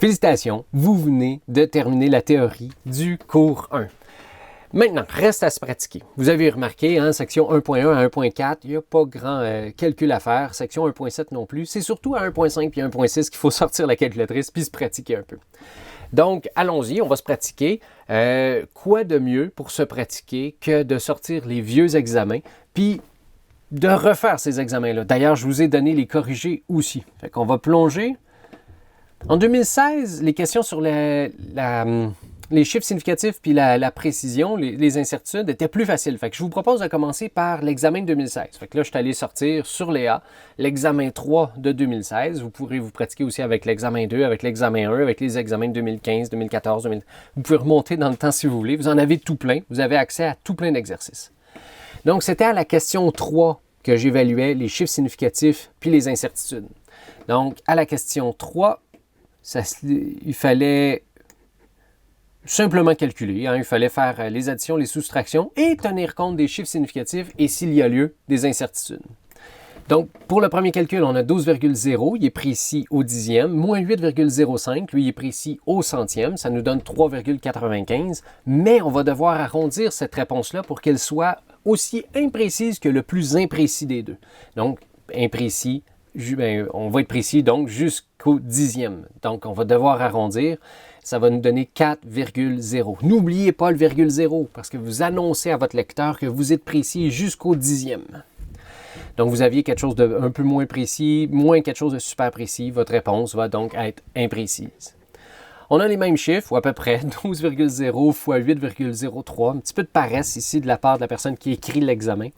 Félicitations, vous venez de terminer la théorie du cours 1. Maintenant, reste à se pratiquer. Vous avez remarqué, section 1.1 à 1.4, il n'y a pas grand calcul à faire. Section 1.7 non plus. C'est surtout à 1.5 puis 1.6 qu'il faut sortir la calculatrice puis se pratiquer un peu. Donc, allons-y, on va se pratiquer. Quoi de mieux pour se pratiquer que de sortir les vieux examens puis de refaire ces examens-là. D'ailleurs, je vous ai donné les corrigés aussi. Fait qu'on va plonger. En 2016, les questions sur les chiffres significatifs puis la précision, les incertitudes étaient plus faciles. Fait que je vous propose de commencer par l'examen de 2016. Fait que là, je suis allé sortir sur Léa l'examen 3 de 2016. Vous pourrez vous pratiquer aussi avec l'examen 2, avec l'examen 1, avec les examens de 2015, 2014, 2000. Vous pouvez remonter dans le temps si vous voulez. Vous en avez tout plein. Vous avez accès à tout plein d'exercices. Donc, c'était à la question 3 que j'évaluais les chiffres significatifs puis les incertitudes. Donc, à la question 3, il fallait simplement calculer. Il fallait faire les additions, les soustractions et tenir compte des chiffres significatifs et, s'il y a lieu, des incertitudes. Donc, pour le premier calcul, on a 12,0, il est précis au dixième, moins 8,05, lui, il est précis au centième, ça nous donne 3,95, mais on va devoir arrondir cette réponse-là pour qu'elle soit aussi imprécise que le plus imprécis des deux. Donc, imprécis, on va être précis donc jusqu'au dixième. Donc, on va devoir arrondir. Ça va nous donner 4,0. N'oubliez pas le virgule 0 parce que vous annoncez à votre lecteur que vous êtes précis jusqu'au dixième. Donc, vous aviez quelque chose d'un peu moins précis, moins quelque chose de super précis. Votre réponse va donc être imprécise. On a les mêmes chiffres, ou à peu près 12,0 fois 8,03. Un petit peu de paresse ici de la part de la personne qui écrit l'examen.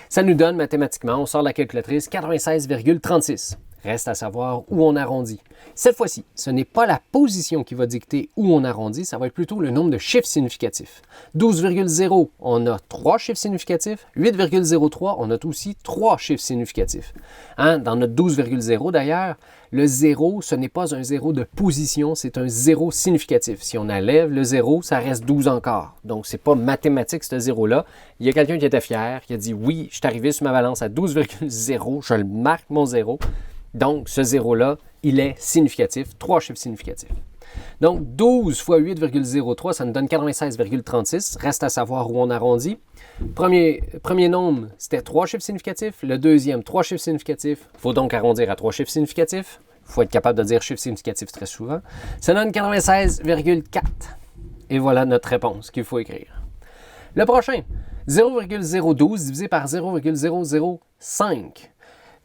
Ça nous donne mathématiquement, on sort la calculatrice, 96,36. Reste à savoir où on arrondit. Cette fois-ci, ce n'est pas la position qui va dicter où on arrondit, ça va être plutôt le nombre de chiffres significatifs. 12,0, on a 3 chiffres significatifs. 8,03, on a aussi 3 chiffres significatifs. Dans notre 12,0 d'ailleurs, le 0, ce n'est pas un 0 de position, c'est un 0 significatif. Si on enlève le 0, ça reste 12 encore. Donc, ce n'est pas mathématique, ce 0-là. Il y a quelqu'un qui était fier, qui a dit « Oui, je suis arrivé sur ma balance à 12,0, je le marque mon 0. » Donc, ce 0-là, il est significatif, 3 chiffres significatifs. Donc, 12 fois 8,03, ça nous donne 96,36. Reste à savoir où on arrondit. Premier nombre, c'était 3 chiffres significatifs. Le deuxième, 3 chiffres significatifs. Il faut donc arrondir à 3 chiffres significatifs. Il faut être capable de dire chiffres significatifs très souvent. Ça donne 96,4. Et voilà notre réponse qu'il faut écrire. Le prochain, 0,012 divisé par 0,005.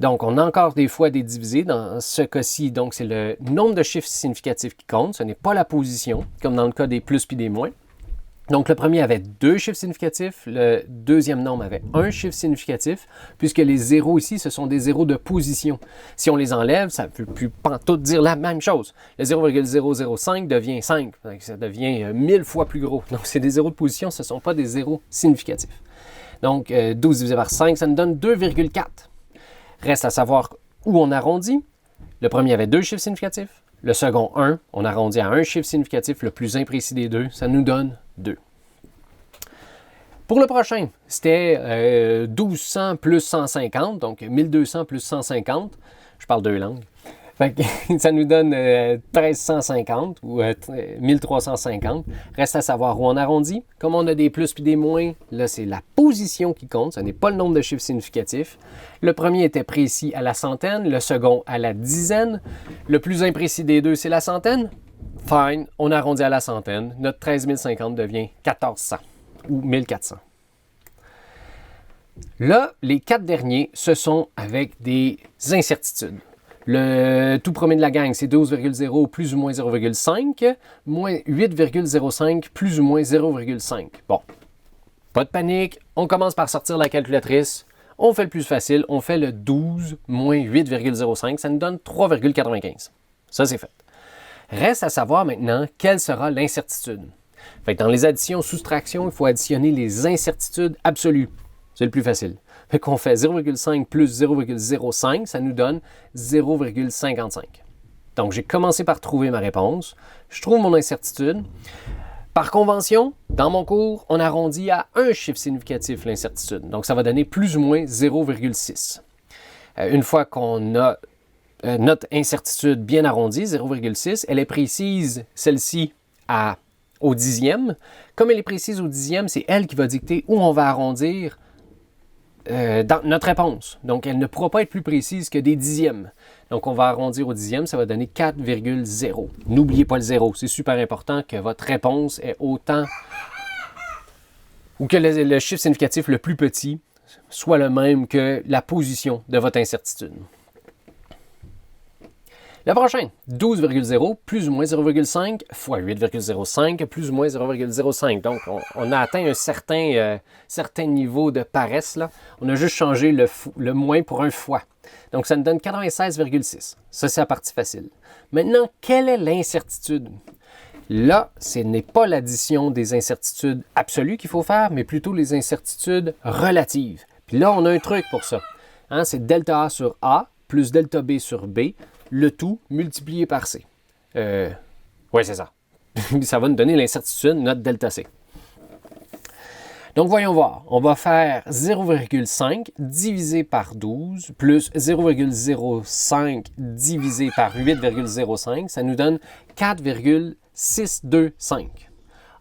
Donc, on a encore des fois des divisés. Dans ce cas-ci, donc, c'est le nombre de chiffres significatifs qui compte. Ce n'est pas la position, comme dans le cas des plus puis des moins. Donc, le premier avait 2 chiffres significatifs. Le deuxième nombre avait 1 chiffre significatif, puisque les zéros ici, ce sont des zéros de position. Si on les enlève, ça ne peut plus pantoute dire la même chose. Le 0,005 devient 5. Donc, ça devient 1000 fois plus gros. Donc, c'est des zéros de position, ce ne sont pas des zéros significatifs. Donc, 12 divisé par 5, ça nous donne 2,4. Reste à savoir où on arrondit. Le premier avait 2 chiffres significatifs. Le second, 1. On arrondit à un chiffre significatif, le plus imprécis des deux. Ça nous donne 2. Pour le prochain, c'était 1200 plus 150, donc 1200 plus 150. Je parle 2 langues. Fait que ça nous donne 1350 ou 1350. Reste à savoir où on arrondit. Comme on a des plus puis des moins, là, c'est la position qui compte. Ce n'est pas le nombre de chiffres significatifs. Le premier était précis à la centaine, le second à la dizaine. Le plus imprécis des deux, c'est la centaine. Fine, on arrondit à la centaine. Notre 13 050 devient 1400 ou 1400. Là, les 4 derniers, ce sont avec des incertitudes. Le tout premier de la gang, c'est 12,0 plus ou moins 0,5, moins 8,05 plus ou moins 0,5. Bon, pas de panique, on commence par sortir la calculatrice. On fait le plus facile, on fait le 12 moins 8,05, ça nous donne 3,95. Ça, c'est fait. Reste à savoir maintenant quelle sera l'incertitude. Fait que dans les additions, soustractions, il faut additionner les incertitudes absolues. C'est le plus facile. Fait qu'on fait 0,5 plus 0,05, ça nous donne 0,55. Donc, j'ai commencé par trouver ma réponse. Je trouve mon incertitude. Par convention, dans mon cours, on arrondit à un chiffre significatif l'incertitude. Donc, ça va donner plus ou moins 0,6. Une fois qu'on a notre incertitude bien arrondie, 0,6. Elle est précise, celle-ci, au dixième. Comme elle est précise au dixième, c'est elle qui va dicter où on va arrondir dans notre réponse. Donc, elle ne pourra pas être plus précise que des dixièmes. Donc, on va arrondir au dixième, ça va donner 4,0. N'oubliez pas le 0. C'est super important que votre réponse est autant, ou que le chiffre significatif le plus petit soit le même que la position de votre incertitude. Le prochain, 12,0 plus ou moins 0,5 fois 8,05 plus ou moins 0,05. Donc, on a atteint un certain niveau de paresse. Là. On a juste changé le moins pour un fois. Donc, ça nous donne 96,6. Ça, c'est la partie facile. Maintenant, quelle est l'incertitude? Là, ce n'est pas l'addition des incertitudes absolues qu'il faut faire, mais plutôt les incertitudes relatives. Puis là, on a un truc pour ça. Hein, c'est delta A sur A plus delta B sur B, le tout multiplié par C. Oui, c'est ça. Ça va nous donner l'incertitude, notre delta C. Donc, voyons voir. On va faire 0,5 divisé par 12 plus 0,05 divisé par 8,05. Ça nous donne 4,625.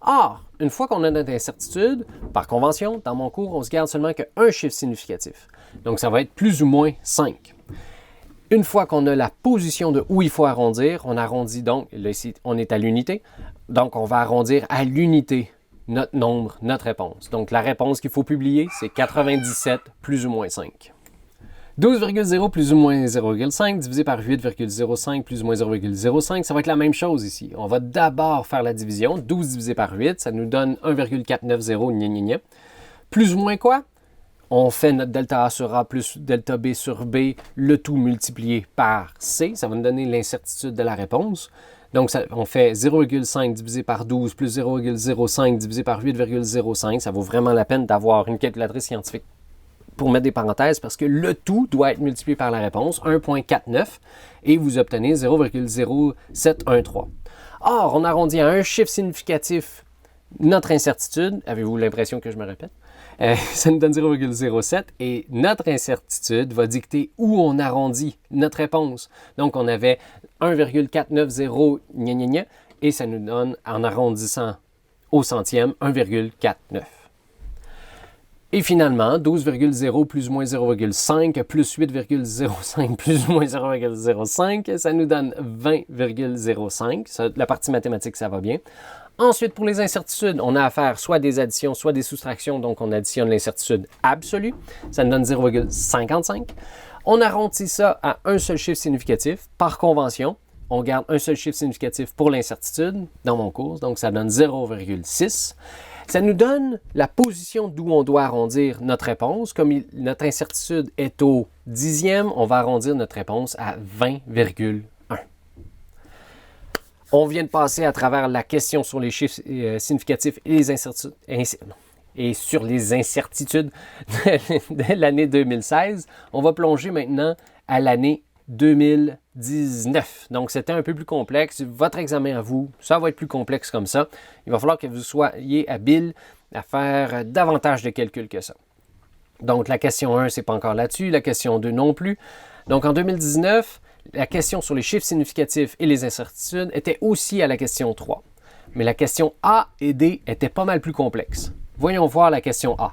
Or, une fois qu'on a notre incertitude, par convention, dans mon cours, on se garde seulement qu'un chiffre significatif. Donc, ça va être plus ou moins 5. Une fois qu'on a la position de où il faut arrondir, on arrondit donc, là ici, on est à l'unité, donc on va arrondir à l'unité notre nombre, notre réponse. Donc la réponse qu'il faut publier, c'est 97 plus ou moins 5. 12,0 plus ou moins 0,5 divisé par 8,05 plus ou moins 0,05, ça va être la même chose ici. On va d'abord faire la division, 12 divisé par 8, ça nous donne 1,490, gna gna gna. Plus ou moins quoi? On fait notre delta A sur A plus delta B sur B, le tout multiplié par C. Ça va nous donner l'incertitude de la réponse. Donc, on fait 0,5 divisé par 12 plus 0,05 divisé par 8,05. Ça vaut vraiment la peine d'avoir une calculatrice scientifique pour mettre des parenthèses parce que le tout doit être multiplié par la réponse, 1,49, et vous obtenez 0,0713. Or, on arrondit à un chiffre significatif notre incertitude. Avez-vous l'impression que je me répète? Ça nous donne 0,07 et notre incertitude va dicter où on arrondit notre réponse. Donc, on avait 1,490 gna gna gna et ça nous donne, en arrondissant au centième, 1,49. Et finalement, 12,0 plus ou moins 0,5 plus 8,05 plus ou moins 0,05, ça nous donne 20,05. La partie mathématique, ça va bien. Ensuite, pour les incertitudes, on a à faire soit des additions, soit des soustractions. Donc, on additionne l'incertitude absolue. Ça nous donne 0,55. On arrondit ça à un seul chiffre significatif. Par convention, on garde un seul chiffre significatif pour l'incertitude dans mon cours. Donc, ça donne 0,6. Ça nous donne la position d'où on doit arrondir notre réponse. Comme notre incertitude est au dixième, on va arrondir notre réponse à 20,1. On vient de passer à travers la question sur les chiffres significatifs et les incertitudes, et sur les incertitudes de l'année 2016. On va plonger maintenant à l'année 2019. Donc, c'était un peu plus complexe. Votre examen à vous, ça va être plus complexe comme ça. Il va falloir que vous soyez habile à faire davantage de calculs que ça. Donc, la question 1, c'est pas encore là-dessus. La question 2 non plus. Donc, en 2019... la question sur les chiffres significatifs et les incertitudes était aussi à la question 3. Mais la question A et D étaient pas mal plus complexes. Voyons voir la question A.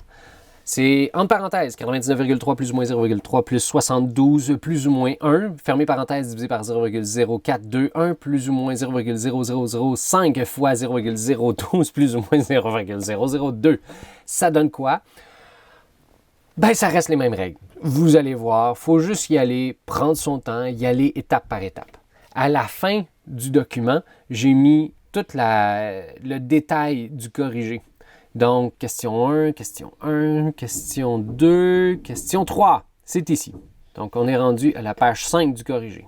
C'est, entre parenthèses, 99,3 plus ou moins 0,3 plus 72 plus ou moins 1, fermé parenthèse divisé par 0,0421 plus ou moins 0,0005 fois 0,012 plus ou moins 0,002. Ça donne quoi? Ben, ça reste les mêmes règles. Vous allez voir, il faut juste y aller, prendre son temps, y aller étape par étape. À la fin du document, j'ai mis tout le détail du corrigé. Donc, question 1, question 1, question 2, question 3. C'est ici. Donc, on est rendu à la page 5 du corrigé.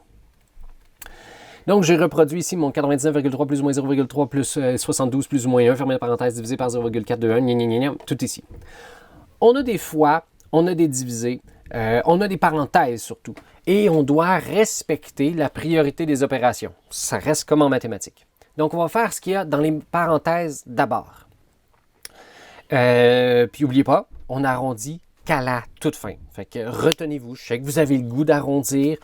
Donc, j'ai reproduit ici mon 99,3 plus ou moins 0,3 plus 72 plus ou moins 1, fermé la parenthèse, divisé par 0,421, gna gna gna gna, tout ici. On a des fois... on a des divisés, on a des parenthèses surtout, et on doit respecter la priorité des opérations. Ça reste comme en mathématiques. Donc, on va faire ce qu'il y a dans les parenthèses d'abord. Puis, n'oubliez pas, on arrondit qu'à la toute fin. Fait que retenez-vous, je sais que vous avez le goût d'arrondir.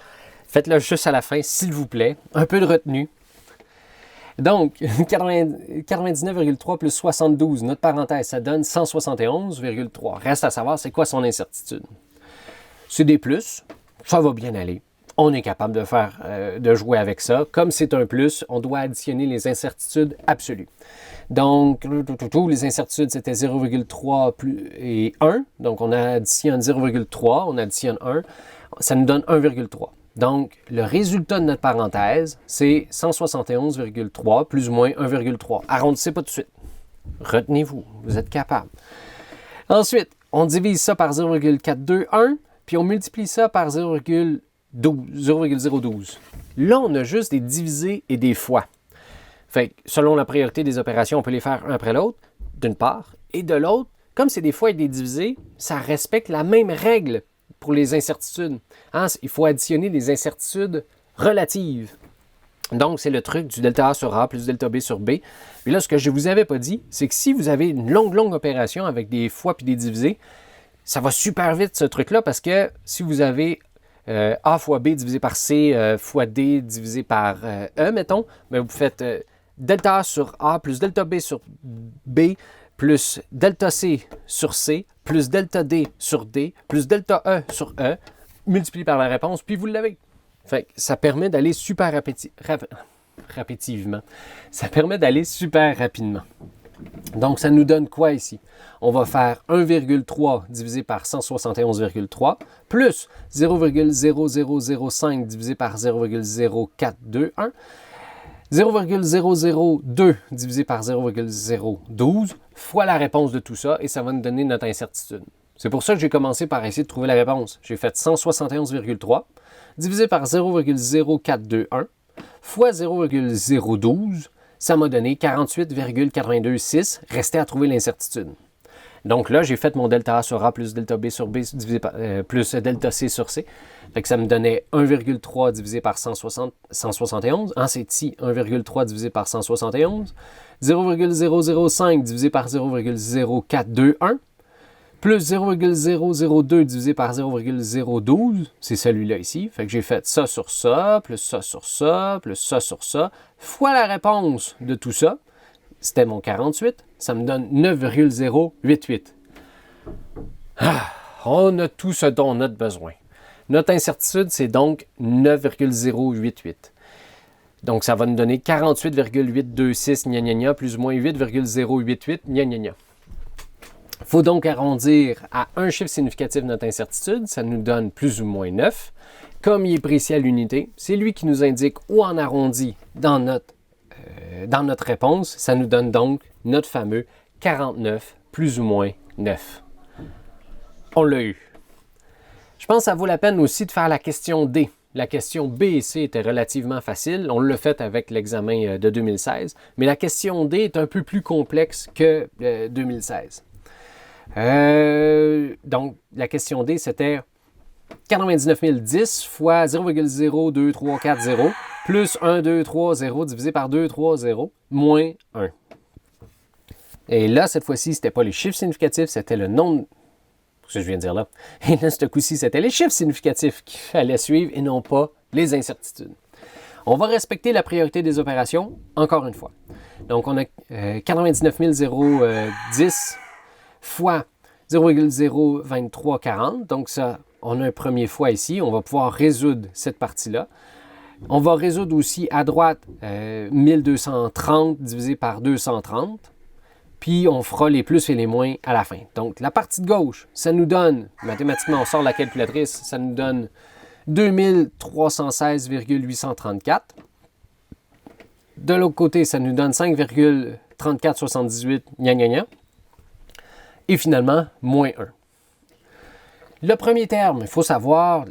Faites-le juste à la fin, s'il vous plaît. Un peu de retenue. Donc, 99,3 plus 72, notre parenthèse, ça donne 171,3. Reste à savoir, c'est quoi son incertitude. C'est des plus, ça va bien aller. On est capable de jouer avec ça. Comme c'est un plus, on doit additionner les incertitudes absolues. Donc, les incertitudes, c'était 0,3 et 1. Donc, on additionne 0,3, on additionne 1. Ça nous donne 1,3. Donc, le résultat de notre parenthèse, c'est 171,3 plus ou moins 1,3. Arrondissez pas tout de suite. Retenez-vous, vous êtes capable. Ensuite, on divise ça par 0,421, puis on multiplie ça par 0,012. Là, on a juste des divisés et des fois. Fait que, selon la priorité des opérations, on peut les faire un après l'autre, d'une part, et de l'autre, comme c'est des fois et des divisés, ça respecte la même règle pour les incertitudes. Hein? Il faut additionner les incertitudes relatives. Donc, c'est le truc du delta A sur A plus delta B sur B. Puis là, ce que je ne vous avais pas dit, c'est que si vous avez une longue opération avec des fois puis des divisés, ça va super vite ce truc-là parce que si vous avez A fois B divisé par C fois D divisé par E, mettons, mais vous faites delta A sur A plus delta B sur B plus delta C sur C plus delta D sur D plus delta E sur E, multiplié par la réponse, puis vous l'avez. Fait que ça permet d'aller super rapidement. Ça permet d'aller super rapidement. Donc, ça nous donne quoi ici? On va faire 1,3 divisé par 171,3 plus 0,0005 divisé par 0,0421, 0,002 divisé par 0,012 fois la réponse de tout ça et ça va nous donner notre incertitude. C'est pour ça que j'ai commencé par essayer de trouver la réponse. J'ai fait 171,3 divisé par 0,0421 fois 0,012, ça m'a donné 48,826. Restait à trouver l'incertitude. Donc là, j'ai fait mon delta A sur A plus delta B sur B divisé par, plus delta C sur C. Fait que ça me donnait 1,3 divisé par 171. En c'est ici, 1,3 divisé par 171. 0,005 divisé par 0,0421. Plus 0,002 divisé par 0,012, c'est celui-là ici. Fait que j'ai fait ça sur ça, plus ça sur ça, plus ça sur ça, fois la réponse de tout ça. C'était mon 48, ça me donne 9,088. On a tout ce dont on a besoin. Notre incertitude, c'est donc 9,088. Donc, ça va nous donner 48,826 gna gna gna plus ou moins 8,088 gna gna gna. Il faut donc arrondir à un chiffre significatif notre incertitude, ça nous donne plus ou moins 9. Comme il est précis à l'unité, c'est lui qui nous indique où on arrondit dans notre réponse. Ça nous donne donc notre fameux 49 plus ou moins 9. On l'a eu. Je pense que ça vaut la peine aussi de faire la question D. La question B et C était relativement facile. On l'a fait avec l'examen de 2016. Mais la question D est un peu plus complexe que 2016. Donc, la question D, c'était 99 010 fois 0,02340 plus 1230 divisé par 230 moins 1. Et là, cette fois-ci, ce n'était pas les chiffres significatifs, c'était le nombre... Ce que je viens de dire là. Et là, ce coup-ci, c'était les chiffres significatifs qu'il fallait suivre et non pas les incertitudes. On va respecter la priorité des opérations, encore une fois. Donc, on a 99 010 fois 0,02340. Donc, ça, on a un premier fois ici. On va pouvoir résoudre cette partie-là. On va résoudre aussi à droite 1230 divisé par 230. Puis, on fera les plus et les moins à la fin. Donc, la partie de gauche, ça nous donne, mathématiquement, on sort la calculatrice, ça nous donne 2316,834. De l'autre côté, ça nous donne 5,3478, gna gna gna. Et finalement, moins 1. Le premier terme, il faut savoir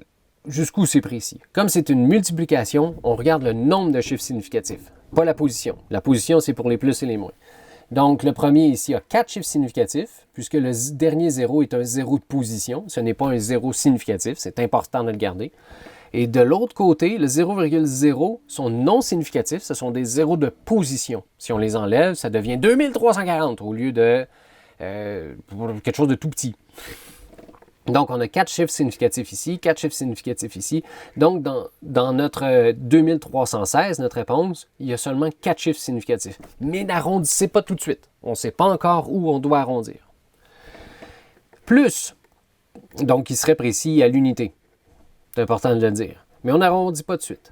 jusqu'où c'est précis. Comme c'est une multiplication, on regarde le nombre de chiffres significatifs, pas la position. La position, c'est pour les plus et les moins. Donc, le premier ici a 4 chiffres significatifs, puisque le dernier 0 est un 0 de position. Ce n'est pas un 0 significatif, c'est important de le garder. Et de l'autre côté, le 0,0 sont non significatifs, ce sont des zéros de position. Si on les enlève, ça devient 2340 au lieu de quelque chose de tout petit. Donc, on a 4 chiffres significatifs ici, 4 chiffres significatifs ici. Donc, dans notre 2316, notre réponse, il y a seulement 4 chiffres significatifs. Mais n'arrondissez pas tout de suite. On ne sait pas encore où on doit arrondir. Plus, donc, il serait précis à l'unité. C'est important de le dire. Mais on n'arrondit pas tout de suite.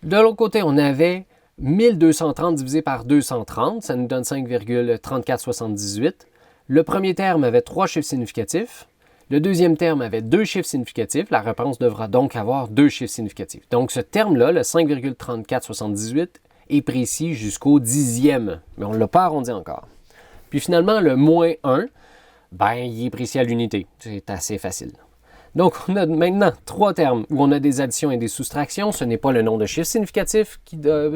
De l'autre côté, on avait 1230 divisé par 230. Ça nous donne 5,3478. Le premier terme avait 3 chiffres significatifs. Le deuxième terme avait 2 chiffres significatifs. La réponse devra donc avoir 2 chiffres significatifs. Donc, ce terme-là, le 5,3478, est précis jusqu'au dixième. Mais on ne l'a pas arrondi encore. Puis finalement, le moins 1, il est précis à l'unité. C'est assez facile. Donc, on a maintenant 3 termes où on a des additions et des soustractions. Ce n'est pas le nombre de chiffres significatifs qui va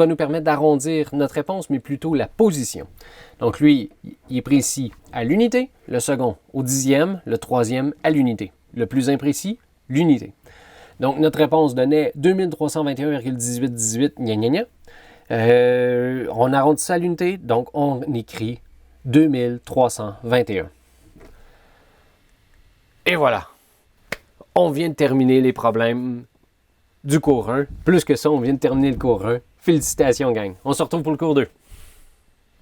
nous permettre d'arrondir notre réponse, mais plutôt la position. Donc, lui, il est précis à l'unité, le second au dixième, le troisième à l'unité. Le plus imprécis, l'unité. Donc, notre réponse donnait 2321,1818, gna gna gna. On arrondit ça à l'unité, donc on écrit 2321. Et voilà! On vient de terminer les problèmes du cours 1. Plus que ça, on vient de terminer le cours 1. Félicitations, gang. On se retrouve pour le cours 2.